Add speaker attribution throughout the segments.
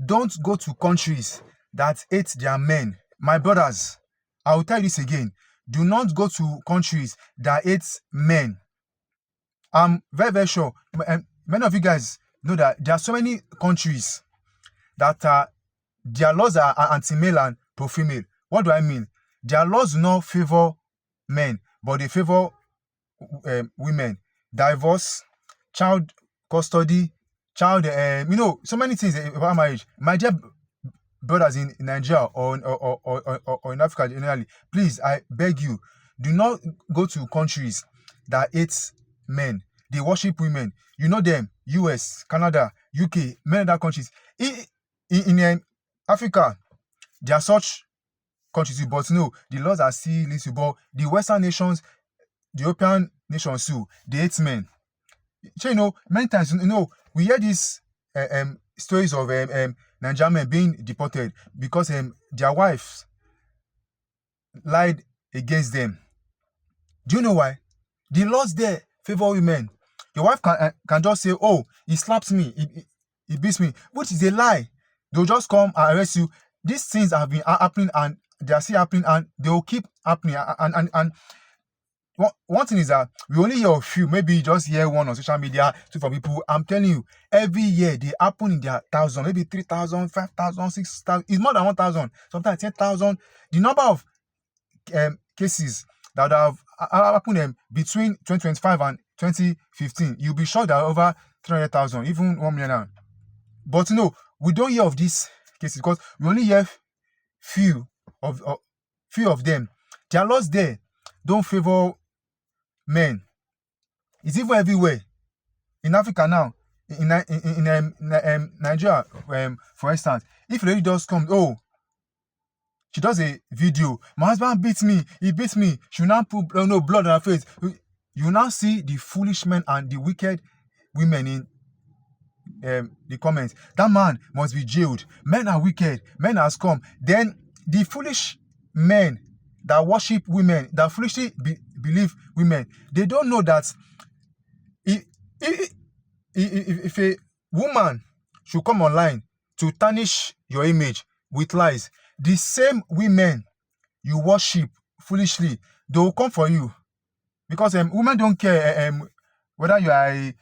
Speaker 1: don't go to countries that hate their men. My brothers, I will tell you this again. Do not go to countries that hate men. I'm very, very sure. Many of you guys know that there are so many countries that their laws are anti-male and pro-female. What do I mean? Their laws do not favor men, but they favor women. Divorce, child custody, child, so many things about marriage. My dear brothers in Nigeria or in Africa generally, please, I beg you, do not go to countries that hate men. They worship women. You know them, US, Canada, UK, many other countries. In Africa, there are such countries too, but no, the laws are still little. But the Western nations, the European nations too, they hate men. So, many times, we hear these stories of Nigerian men being deported because their wives lied against them. Do you know why? The laws there favor women. Your wife can just say, oh, he slaps me, he beats me, which is a lie. They'll just come and arrest you. These things have been happening and they are still happening and they will keep happening. And one thing is that we only hear of few, maybe just hear one on social media, two for people. I'm telling you, every year they happen in their thousand, maybe 3,000, 5,000, 6,000. It's more than 1,000, sometimes 10,000. The number of cases that have happened between 2025 and 2015, you'll be sure that are over 300,000, even 1 million now. But no, we don't hear of these cases because we only hear few of them. Their laws there don't favor men. It's even everywhere. In Africa now, in Nigeria, for instance, if a lady does come, she does a video, my husband beats me, he beats me, she will now put blood on her face. You will now see the foolish men and the wicked women in the comments. That man must be jailed. Men are wicked. Men are scum. Then the foolish men that worship women, that foolishly believe women, they don't know that if a woman should come online to tarnish your image with lies, the same women you worship foolishly, they will come for you. Because women don't care whether you are a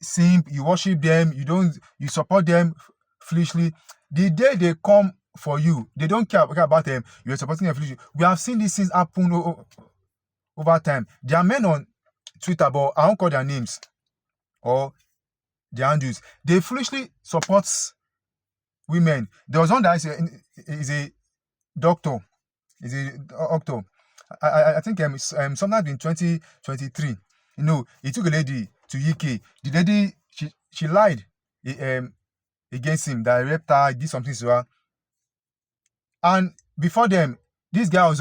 Speaker 1: simp, you worship them, you support them foolishly. The day they come for you, they don't care about them. You're supporting them foolishly. We have seen these things happen over time. There are men on Twitter, but I won't call their names or their handles. They foolishly support women. There was one that is a doctor. Is a doctor. I think sometime in 2023, he took a lady to UK. The lady, she lied against him, that he raped her, did something to her. And before them, this guy was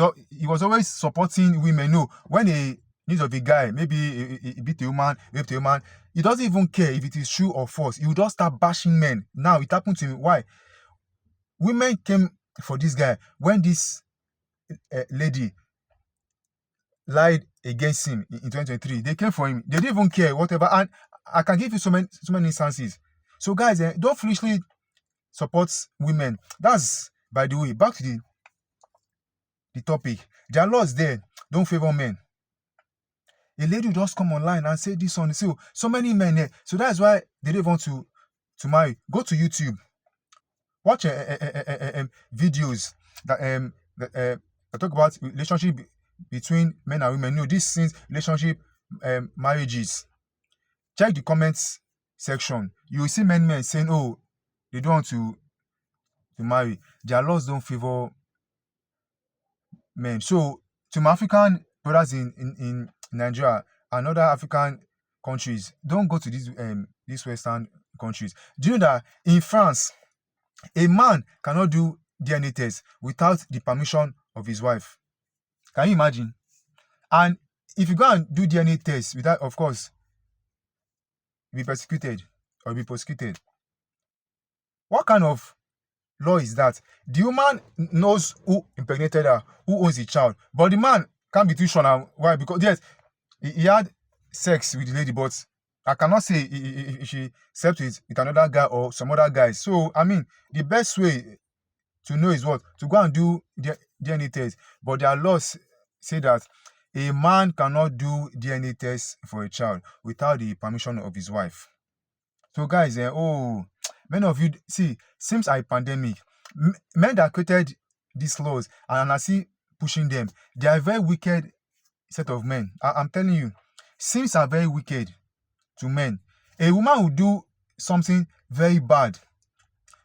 Speaker 1: always supporting women. No, when a news of a guy, maybe he beat a woman, raped a woman, he doesn't even care if it is true or false. He will just start bashing men. Now it happened to him. Why? Women came for this guy when this lady lied against him in 2023. They came for him. They didn't even care, whatever. And I can give you so many instances. So guys, don't foolishly support women. That's, by the way, back to the topic. Their laws there don't favor men. A lady will just come online and say this on. So many men there. So that's why they don't want to marry. Go to YouTube. Watch videos that talk about relationship between men and women. These things, relationship, marriages. Check the comments section. You will see many men saying, oh, they don't want to marry. Their laws don't favor men. So to my African brothers in Nigeria and other African countries, don't go to these Western countries. Do you know that in France, a man cannot do DNA test without the permission of his wife? Can you imagine? And if you go and do DNA test without, of course, you'll be persecuted or be prosecuted. What kind of law is that? The woman knows who impregnated her, who owns the child, but the man can't be too sure now. Why? Because yes, he had sex with the lady, but I cannot say if she slept with another guy or some other guys. So I mean, the best way to know is what? To go and do DNA test. But their laws say that a man cannot do DNA test for a child without the permission of his wife. So guys, many of you see, since a pandemic, men that created these laws and I see pushing them, they are a very wicked set of men. I'm telling you, Sims are very wicked to men. A woman will do something very bad.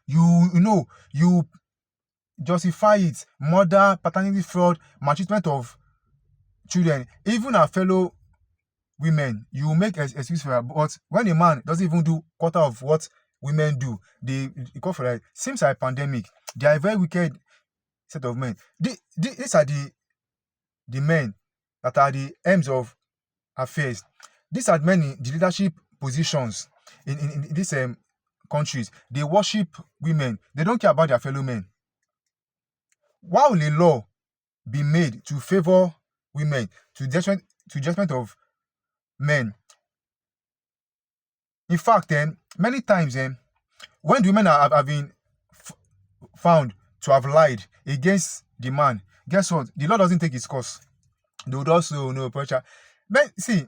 Speaker 1: You justify it, murder, paternity fraud, maltreatment of children, even our fellow women, you make excuse for her. But when a man doesn't even do quarter of what women do, they call for that. Seems like pandemic. They are a very wicked set of men. These are the men that are the aims of affairs. These are men in the leadership positions in these countries. They worship women. They don't care about their fellow men. Why will a law be made to favor women to judgment of men? In fact, many times when the women have been f- found to have lied against the man, guess what? The law doesn't take its course. They would also no pressure. But see,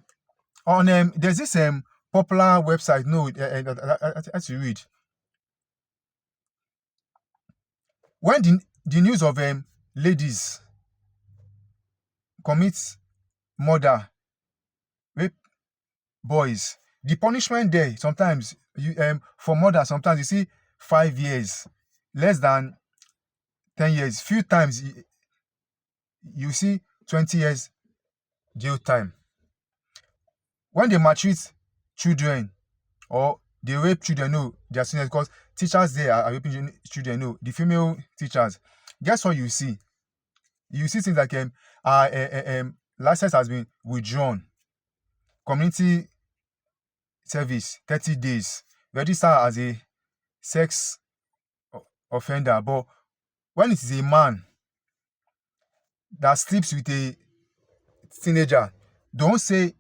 Speaker 1: on there's this popular website, no, that you read. When the news of ladies commit murder, rape boys, the punishment there sometimes you for murder sometimes you see 5 years, less than 10 years. Few times you see 20 years jail time. When they maltreat children or they rape children, no, they are seniors because teachers there are raping children, no, the female teachers. Guess what you see? You see things like license has been withdrawn, community service 30 days, register as a sex offender. But when it is a man that sleeps with a teenager, don't say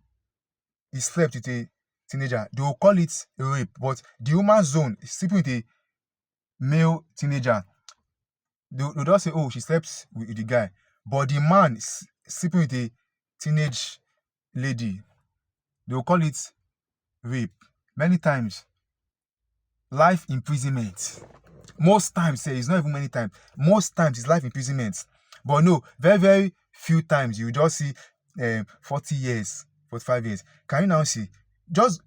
Speaker 1: he slept with a teenager. They will call it rape. But the woman's zone is sleeping with a male teenager. They don't say, oh, she slept with the guy. But the man is sleeping with a teenage lady. They will call it rape. Many times, life imprisonment. Most times, it's not even many times. Most times, it's life imprisonment. But no, very, very few times you just see 40 years, 45 years. Can you now see? Just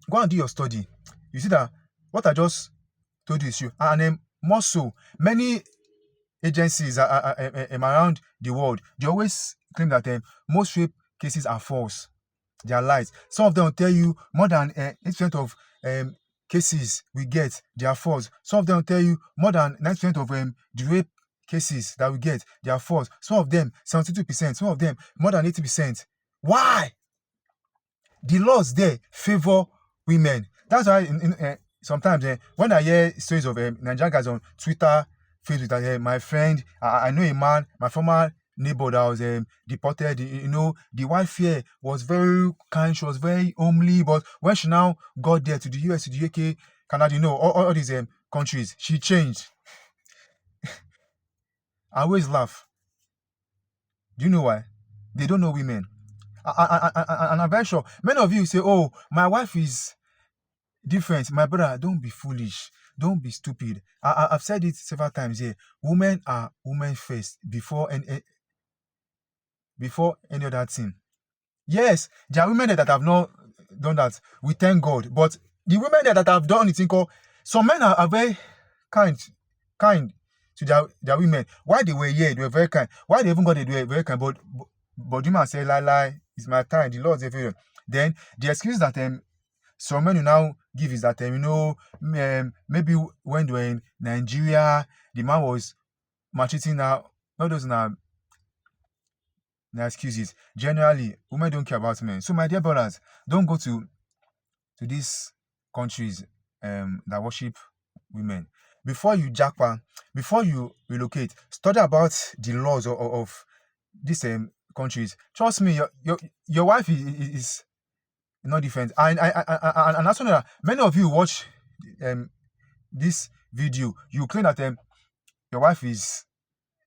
Speaker 1: go and do your study. You see that what I just told you is true. And more so, many agencies around the world, they always claim that most rape cases are false. They are lies. Some of them will tell you more than 8% of cases we get, they are false. Some of them will tell you more than 90% of the rape cases that we get, they are false. Some of them 72%, some of them more than 80%. Why? The laws there favor women. That's why sometimes when I hear stories of Nigerian guys on Twitter, Facebook, that my friend, I know a man, my former neighbor that was deported, the wife here was very kind, she was very homely, but when she now got there to the US, to the UK, Canada, all these countries, she changed. I always laugh. Do you know why? They don't know women. And I'm very sure many of you say, oh, my wife is different. My brother, don't be foolish. Don't be stupid. I've said it several times here. Women are women first before any other thing. Yes, there are women that have not done that. We thank God. But the women that have done it, some men are very kind, kind to their women. Why they were here, they were very kind. Why they even got it, they were very kind. But women say, lie, it's my time. The Lord's everywhere. Then the excuse that some men will now give is that maybe when they were in Nigeria, the man was maltreating her. All those now excuses. Generally, women don't care about men. So my dear brothers, don't go to these countries that worship women. Before you jackpot, before you relocate, study about the laws of these countries. Trust me, your wife is not different. And also that many of you watch um this video, you claim that your wife is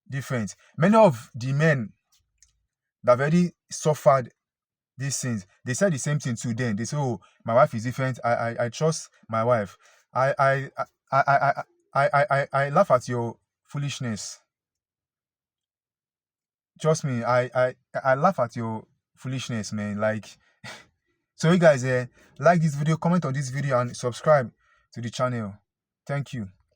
Speaker 1: different. Many of the men that have already suffered these things, they said the same thing to them. They say, "Oh, my wife is different. I trust my wife." I I I laugh at your foolishness. Trust me, I laugh at your foolishness, man. Like, so you guys, like this video, comment on this video, and subscribe to the channel. Thank you.